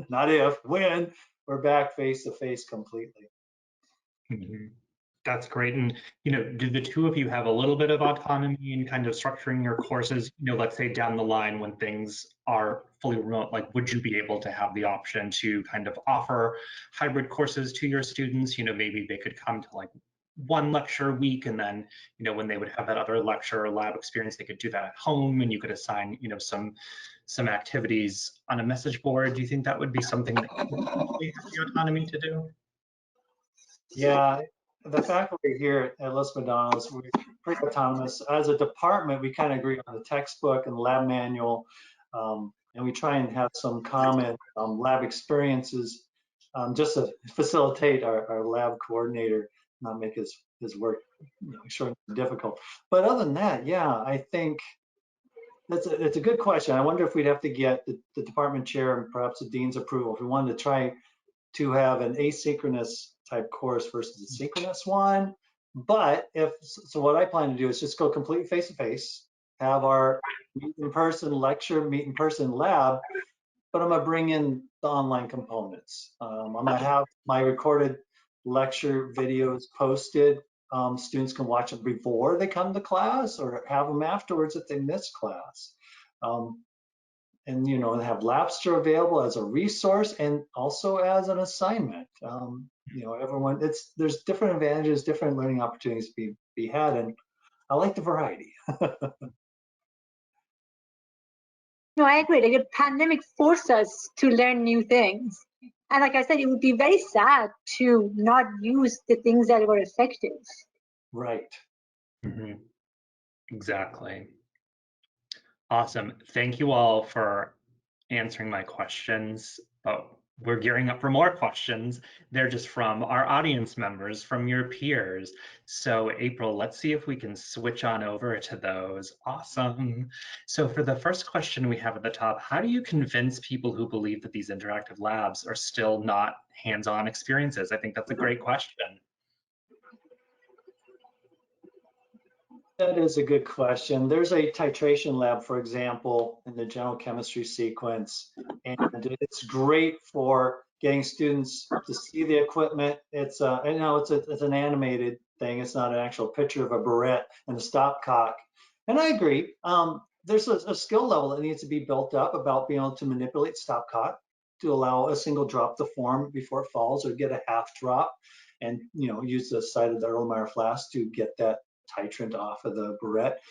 not if, when we're back face to face completely. That's great. And, do the two of you have a little bit of autonomy in kind of structuring your courses? Let's say down the line when things are fully remote, like, would you be able to have the option to kind of offer hybrid courses to your students? Maybe they could come to like one lecture a week, and then, when they would have that other lecture or lab experience, they could do that at home, and you could assign, some activities on a message board. Do you think that would be something that you would potentially have the autonomy to do? Yeah, the faculty here at Les Madonnas, we're pretty autonomous. As a department, we kind of agree on the textbook and lab manual, and we try and have some common lab experiences just to facilitate our lab coordinator, not make his work short and difficult. But other than that, yeah, I think it's a good question. I wonder if we'd have to get the department chair and perhaps the dean's approval if we wanted to try to have an asynchronous type course versus a synchronous one. But so what I plan to do is just go completely face-to-face, have our meet in person lecture, meet in person lab, but I'm gonna bring in the online components. I'm gonna have my recorded lecture videos posted. Students can watch them before they come to class or have them afterwards if they miss class. And have Labster available as a resource and also as an assignment. Everyone, there's different advantages, different learning opportunities to be had, and I like the variety. No, I agree. Like, the pandemic forced us to learn new things. And like I said, it would be very sad to not use the things that were effective. Right. Mm-hmm. Exactly. Awesome. Thank you all for answering my questions. Oh, we're gearing up for more questions. They're just from our audience members, from your peers. So April, let's see if we can switch on over to those. Awesome. So for the first question we have at the top, how do you convince people who believe that these interactive labs are still not hands-on experiences? I think that's a great question. That is a good question. There's a titration lab, for example, in the general chemistry sequence, and it's great for getting students to see the equipment. It's it's an animated thing. It's not an actual picture of a barrette and a stopcock. And I agree. There's a skill level that needs to be built up about being able to manipulate stopcock to allow a single drop to form before it falls, or get a half drop, and use the side of the Erlenmeyer flask to get that titrant off of the barrette.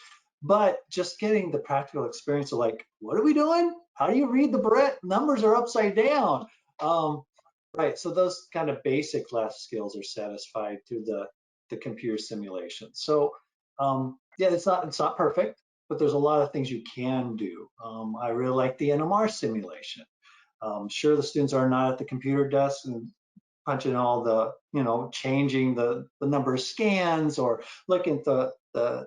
But just getting the practical experience of like, what are we doing? How do you read the barrette? Numbers are upside down. Right, so those kind of basic lab skills are satisfied through the computer simulation. So yeah, it's not perfect, but there's a lot of things you can do. I really like the NMR simulation. Sure, the students are not at the computer desk and punching all the, changing the number of scans or looking at the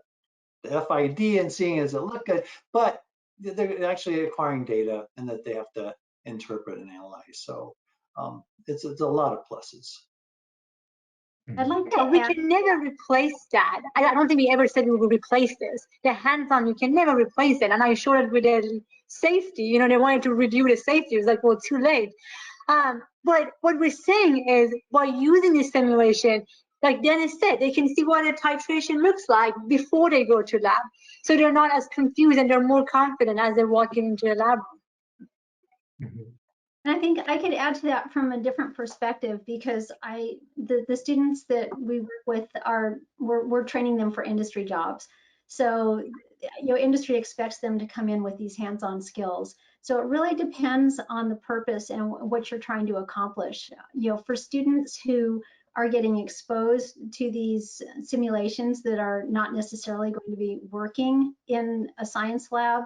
FID and seeing does it look good, but they're actually acquiring data and that they have to interpret and analyze. So it's a lot of pluses. I'd like to Yeah, we add, can never replace that. I don't think we ever said we would replace this. The hands-on, you can never replace it. And I showed it with the safety. They wanted to review the safety. It was like, well, too late. But what we're saying is, by using this simulation, like Dennis said, they can see what a titration looks like before they go to lab. So they're not as confused and they're more confident as they're walking into the lab. Mm-hmm. and I think I could add to that from a different perspective, because the students that we work with we're training them for industry jobs. So industry expects them to come in with these hands-on skills. So it really depends on the purpose and what you're trying to accomplish. For students who are getting exposed to these simulations that are not necessarily going to be working in a science lab,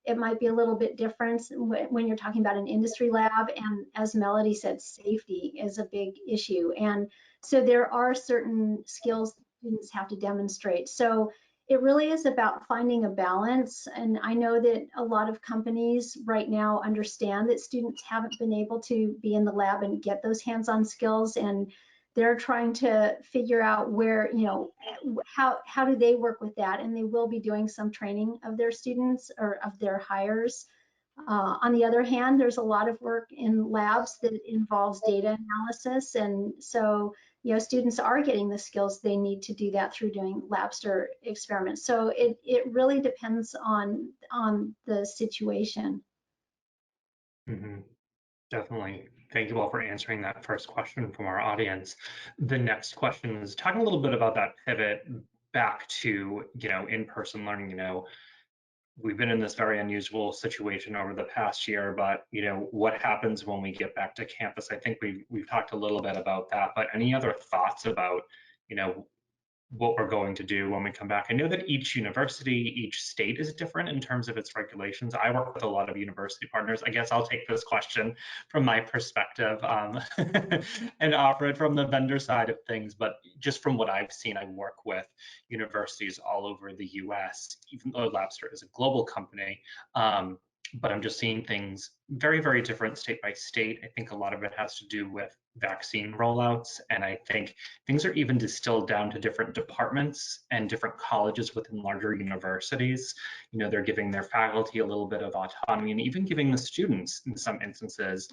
it might be a little bit different when you're talking about an industry lab. And as Melody said, safety is a big issue. And so there are certain skills students have to demonstrate. So it really is about finding a balance. And I know that a lot of companies right now understand that students haven't been able to be in the lab and get those hands-on skills, and they're trying to figure out where, how do they work with that, and they will be doing some training of their students or of their hires. On the other hand, there's a lot of work in labs that involves data analysis, and so students are getting the skills they need to do that through doing Labster experiments. So it really depends on the situation. Mm-hmm. Definitely. Thank you all for answering that first question from our audience. The next question is talking a little bit about that pivot back to, in-person learning. We've been in this very unusual situation over the past year, but what happens when we get back to campus? I think we've talked a little bit about that, but any other thoughts about, what we're going to do when we come back? I know that each university, each state is different in terms of its regulations. I work with a lot of university partners. I guess I'll take this question from my perspective and offer it from the vendor side of things. But just from what I've seen, I work with universities all over the US, even though Labster is a global company. But I'm just seeing things very, very different state by state. I think a lot of it has to do with vaccine rollouts. And I think things are even distilled down to different departments and different colleges within larger universities. They're giving their faculty a little bit of autonomy and even giving the students, in some instances,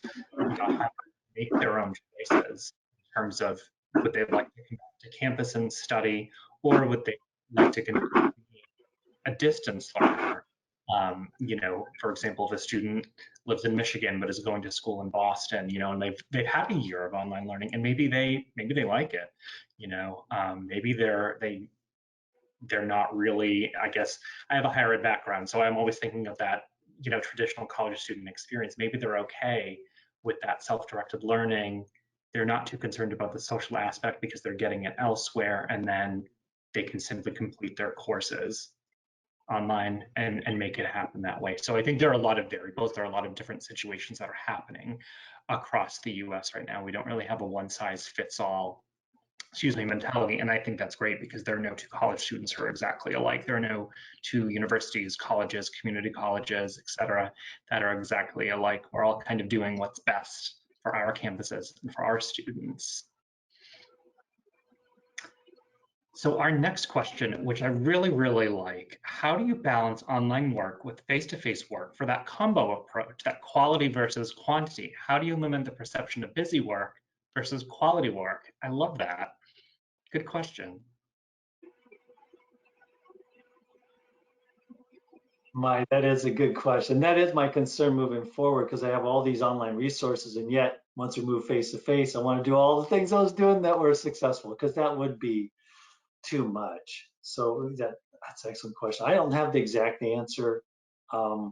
make their own choices in terms of would they like to come back to campus and study, or would they like to continue a distance learner. For example, if a student lives in Michigan but is going to school in Boston, and they've had a year of online learning, and maybe they like it, maybe they're not really. I guess I have a higher ed background, so I'm always thinking of that, traditional college student experience. Maybe they're okay with that self-directed learning. They're not too concerned about the social aspect because they're getting it elsewhere, and then they can simply complete their courses online and make it happen that way. So I think there are a lot of variables. There are a lot of different situations that are happening across the US right now. We don't really have a one size fits all, mentality. And I think that's great because there are no two college students who are exactly alike. There are no two universities, colleges, community colleges, et cetera, that are exactly alike. We're all kind of doing what's best for our campuses and for our students. So our next question, which I really, really like, how do you balance online work with face-to-face work for that combo approach, that quality versus quantity? How do you limit the perception of busy work versus quality work? I love that. Good question. That is a good question. That is my concern moving forward because I have all these online resources, and yet once we move face to face, I want to do all the things I was doing that were successful, because that would be too much. So that's an excellent question. I don't have the exact answer, but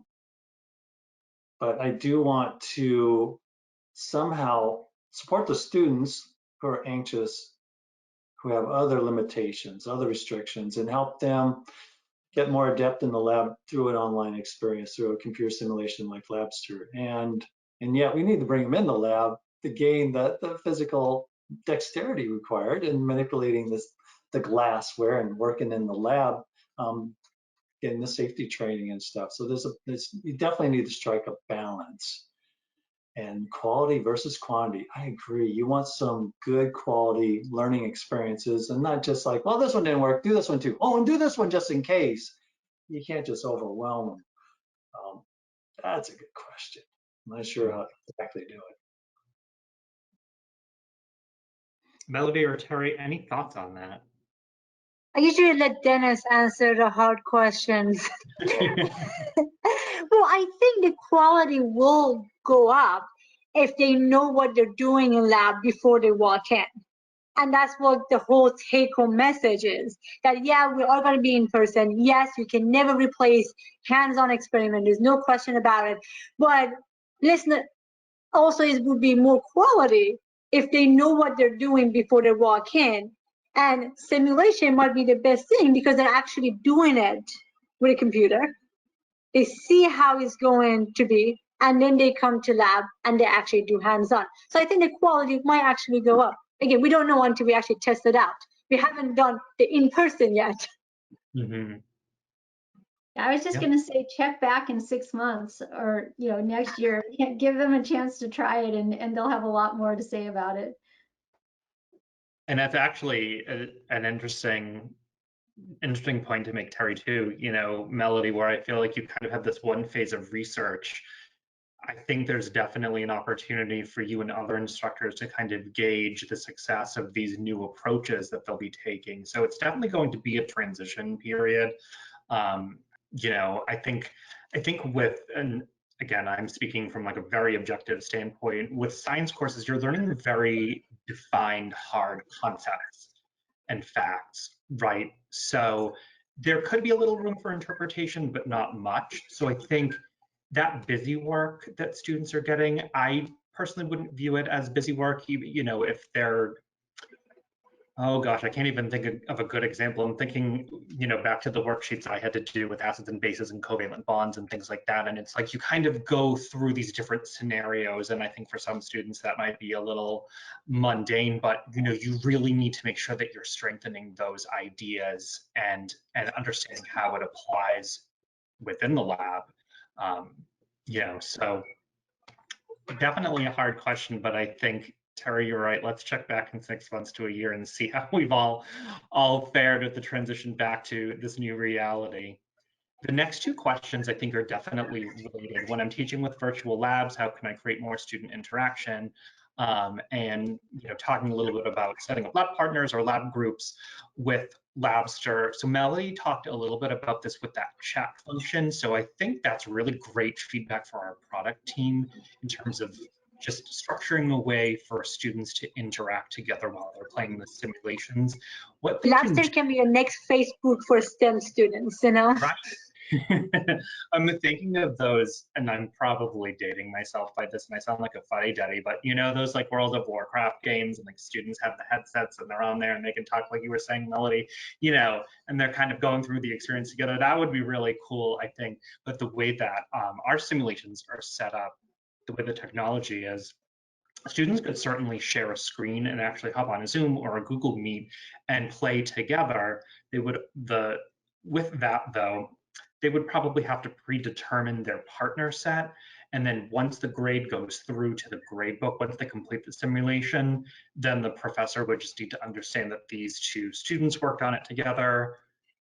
I do want to somehow support the students who are anxious, who have other limitations, other restrictions, and help them get more adept in the lab through an online experience, through a computer simulation like Labster. And yet we need to bring them in the lab to gain the physical dexterity required in manipulating the glassware and working in the lab, getting the safety training and stuff. So you definitely need to strike a balance. And quality versus quantity, I agree. You want some good quality learning experiences, and not just like, well, this one didn't work, do this one too. Oh, and do this one just in case. You can't just overwhelm them. That's a good question. I'm not sure how to exactly do it. Melody or Terry, any thoughts on that? I usually let Dennis answer the hard questions. Well, I think the quality will go up if they know what they're doing in lab before they walk in. And that's what the whole take-home message is, that yeah, we are going to be in person. Yes, you can never replace hands-on experiment. There's no question about it. But listen, also it would be more quality if they know what they're doing before they walk in. And simulation might be the best thing because they're actually doing it with a computer. They see how it's going to be, and then they come to lab and they actually do hands-on. So I think the quality might actually go up. Again, we don't know until we actually test it out. We haven't done the in-person yet. Mm-hmm. I was just going to say, check back in 6 months or next year. Give them a chance to try it, and they'll have a lot more to say about it. And that's actually an interesting point to make, Terry, too. Melody, where I feel like you kind of have this one phase of research I think there's definitely an opportunity for you and other instructors to kind of gauge the success of these new approaches that they'll be taking. So it's definitely going to be a transition period. You know, I think with, and again, I'm speaking from like a very objective standpoint, with science courses, you're learning very defined, hard concepts and facts, right? So there could be a little room for interpretation, but not much. So I think that busy work that students are getting, I personally wouldn't view it as busy work. You know, if they're, oh gosh, I can't even think of a good example. I'm thinking, you know, back to the worksheets I had to do with acids and bases and covalent bonds and things like that. And it's like you kind of go through these different scenarios. And I think for some students that might be a little mundane, but you know, you really need to make sure that you're strengthening those ideas and understanding how it applies within the lab. You know, so definitely a hard question, but I think, Terry, you're right. Let's check back in 6 months to a year and see how we've all fared with the transition back to this new reality. The next two questions I think are definitely related. When I'm teaching with virtual labs, how can I create more student interaction? And you know, talking a little bit about setting up lab partners or lab groups with Labster. So Melody talked a little bit about this with that chat function. So I think that's really great feedback for our product team in terms of just structuring a way for students to interact together while they're playing the simulations. What they Labster can be your next Facebook for STEM students, you know? Right. I'm thinking of those, and I'm probably dating myself by this, and I sound like a fuddy duddy, but you know those like World of Warcraft games, and like students have the headsets and they're on there and they can talk like you were saying, Melody, you know, and they're kind of going through the experience together. That would be really cool, I think. But the way that our simulations are set up, the way the technology is, students could certainly share a screen and actually hop on a Zoom or a Google Meet and play together. They would with that though, they would probably have to predetermine their partner set. And then once the grade goes through to the grade book, once they complete the simulation, then the professor would just need to understand that these two students worked on it together.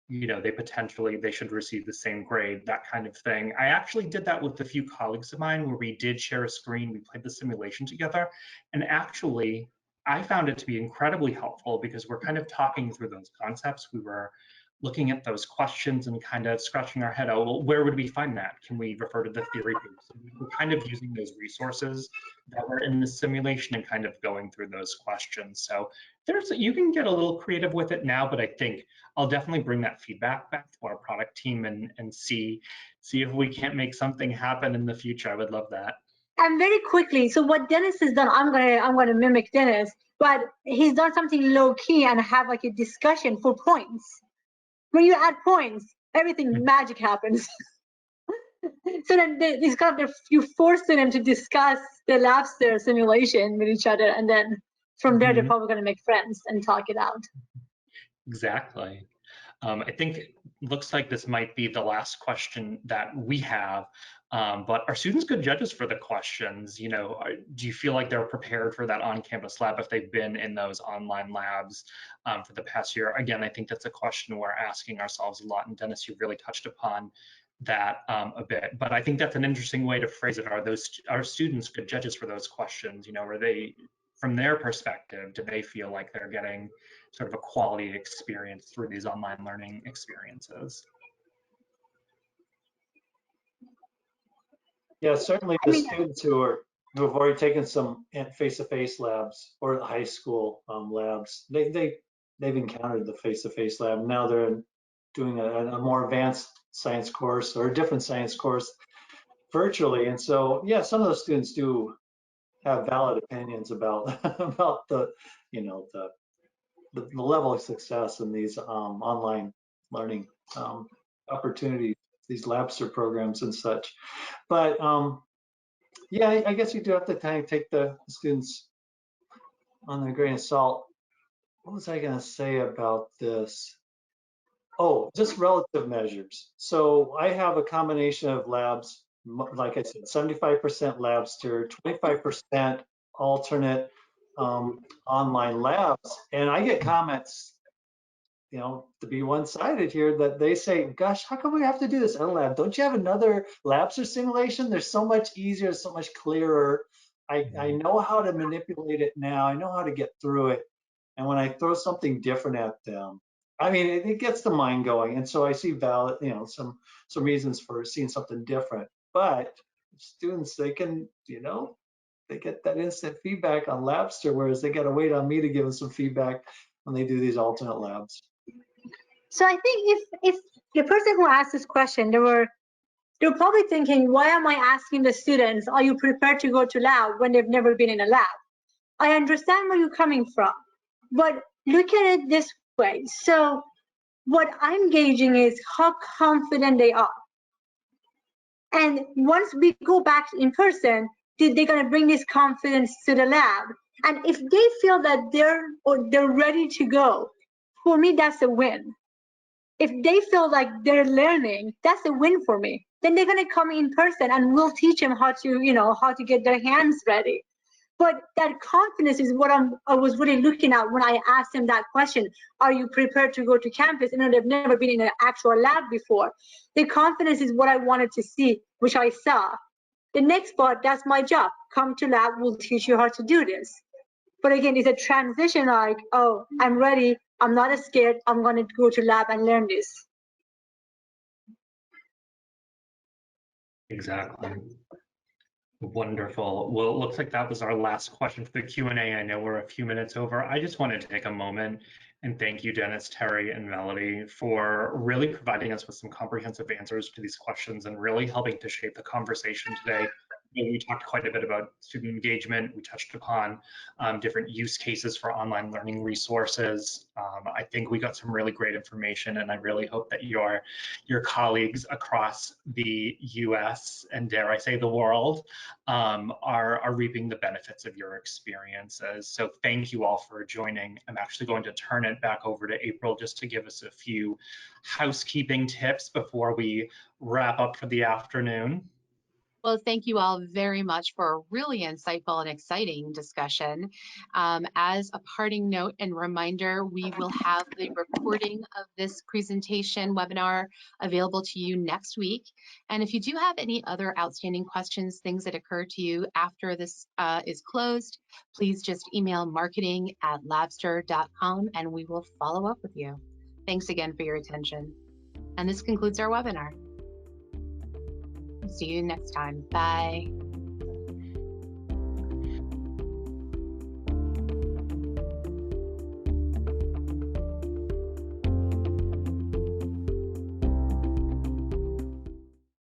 You know, they should receive the same grade, that kind of thing. I actually did that with a few colleagues of mine where we did share a screen, we played the simulation together. And actually, I found it to be incredibly helpful because we're kind of talking through those concepts. We were looking at those questions and kind of scratching our head, oh, well, where would we find that? Can we refer to the theory page? So we're kind of using those resources that were in the simulation and kind of going through those questions. So you can get a little creative with it now, but I think I'll definitely bring that feedback back to our product team and see if we can't make something happen in the future. I would love that. And very quickly, so what Dennis has done, I'm gonna mimic Dennis, but he's done something low key and have like a discussion for points. When you add points, everything magic happens. So then these kind of you force them to discuss the Labster simulation with each other, and then from there they're probably gonna make friends and talk it out. Exactly. I think it looks like this might be the last question that we have, but are students good judges for the questions? You know, do you feel like they're prepared for that on-campus lab if they've been in those online labs for the past year? Again, I think that's a question we're asking ourselves a lot, and Dennis, you really touched upon that a bit, but I think that's an interesting way to phrase it. Are students good judges for those questions? You know, are they, from their perspective, do they feel like they're getting sort of a quality experience through these online learning experiences? Yeah, certainly the students who have already taken some face-to-face labs or the high school labs, they've encountered the face-to-face lab. Now they're doing a more advanced science course or a different science course virtually, and so yeah, some of the students do have valid opinions about about the level of success in these online learning opportunities, these Labster programs and such. But yeah, I guess you do have to kind of take the students on a grain of salt. What was I going to say about this? Oh, just relative measures. So I have a combination of labs, like I said, 75% Labster, 25% alternate online labs, and I get comments to be one-sided here, that they say, gosh, how come we have to do this in a lab? Don't you have another LabSter simulation? They're so much easier, so much clearer. I know how to manipulate it now. I know how to get through it. And when I throw something different at them, I mean, it gets the mind going. And so I see valid, some reasons for seeing something different. But students, they can, they get that instant feedback on LabSter, whereas they got to wait on me to give them some feedback when they do these alternate labs. So I think if the person who asked this question, they're probably thinking, why am I asking the students, are you prepared to go to lab when they've never been in a lab? I understand where you're coming from, but look at it this way. So what I'm gauging is how confident they are. And once we go back in person, they're going to bring this confidence to the lab. And if they feel that they're ready to go, for me, that's a win. If they feel like they're learning, that's a win for me. Then they're going to come in person and we'll teach them how to get their hands ready. But that confidence is what I was really looking at when I asked them that question. Are you prepared to go to campus? They've never been in an actual lab before. The confidence is what I wanted to see, which I saw. The next part, that's my job. Come to lab, we'll teach you how to do this. But again, it's a transition like, oh, I'm ready. I'm not scared. I'm going to go to lab and learn this. Exactly. Wonderful. Well, it looks like that was our last question for the Q&A. I know we're a few minutes over. I just wanted to take a moment and thank you, Dennis, Terry, and Melody, for really providing us with some comprehensive answers to these questions and really helping to shape the conversation today. We talked quite a bit about student engagement. We touched upon different use cases for online learning resources. I think we got some really great information, and I really hope that your colleagues across the US and, dare I say, the world are reaping the benefits of your experiences. So thank you all for joining. I'm actually going to turn it back over to April just to give us a few housekeeping tips before we wrap up for the afternoon. Well, thank you all very much for a really insightful and exciting discussion. As a parting note and reminder, we will have the recording of this presentation webinar available to you next week. And if you do have any other outstanding questions, things that occur to you after this is closed, please just email marketing@labster.com and we will follow up with you. Thanks again for your attention. And this concludes our webinar. See you next time. Bye.